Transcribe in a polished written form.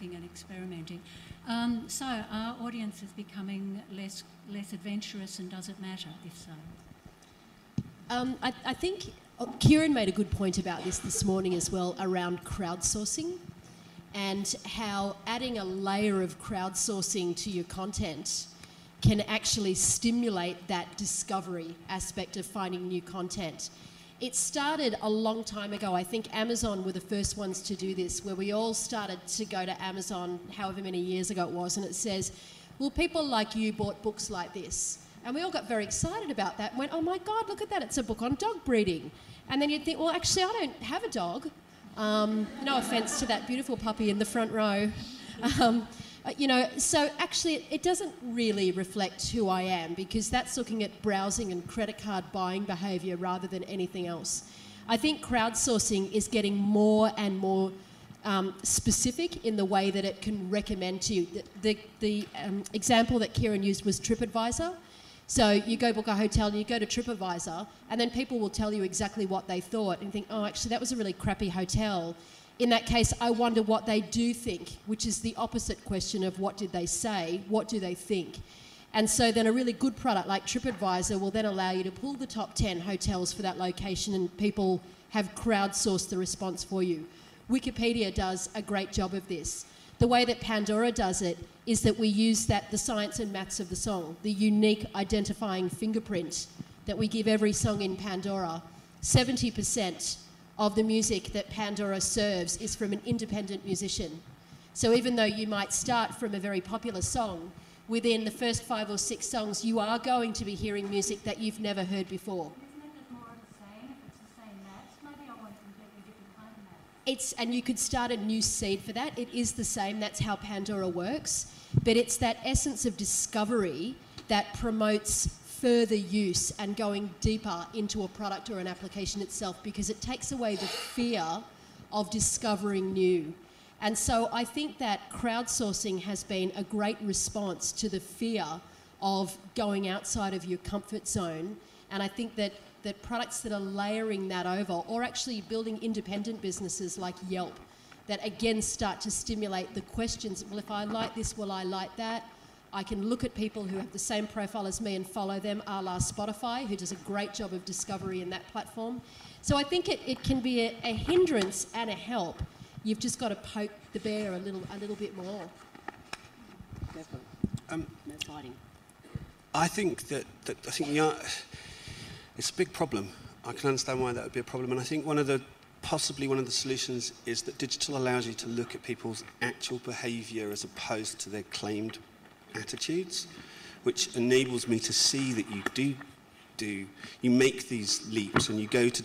looking and experimenting. So are audiences becoming less adventurous, and does it matter if so? I think Kieran made a good point about this morning as well, around crowdsourcing, and how adding a layer of crowdsourcing to your content can actually stimulate that discovery aspect of finding new content. It started a long time ago. I think Amazon were the first ones to do this, where we all started to go to Amazon however many years ago it was, and it says, well, people like you bought books like this. And we all got very excited about that and went, oh my God, look at that, it's a book on dog breeding. And then you'd think, well, actually, I don't have a dog. No offence to that beautiful puppy in the front row. You know, so actually it doesn't really reflect who I am, because that's looking at browsing and credit card buying behaviour rather than anything else. I think crowdsourcing is getting more and more specific in the way that it can recommend to you. The example that Kieran used was TripAdvisor. So you go book a hotel and you go to TripAdvisor, and then people will tell you exactly what they thought and think, oh, actually, that was a really crappy hotel. In that case, I wonder what they do think, which is the opposite question of what did they say, what do they think? And so then a really good product like TripAdvisor will then allow you to pull the top 10 hotels for that location, and people have crowdsourced the response for you. Wikipedia does a great job of this. The way that Pandora does it is that we use the science and maths of the song, the unique identifying fingerprint that we give every song in Pandora. 70% of the music that Pandora serves is from an independent musician. So even though you might start from a very popular song, within the first 5 or 6 songs, you are going to be hearing music that you've never heard before. Isn't it more of the same? If it's the same maths, maybe I want a completely different kind of maths. And you could start a new seed for that. It is the same, that's how Pandora works. But it's that essence of discovery that promotes further use and going deeper into a product or an application itself, because it takes away the fear of discovering new. And so I think that crowdsourcing has been a great response to the fear of going outside of your comfort zone. And I think that products that are layering that over, or actually building independent businesses like Yelp, that again start to stimulate the questions, well, if I like this, will I like that? I can look at people who have the same profile as me and follow them, a la Spotify, who does a great job of discovery in that platform. So I think it can be a hindrance and a help. You've just got to poke the bear a little bit more. No fighting. I think it's a big problem. I can understand why that would be a problem, and I think possibly one of the solutions is that digital allows you to look at people's actual behaviour as opposed to their claimed attitudes, which enables me to see that you make these leaps and you go to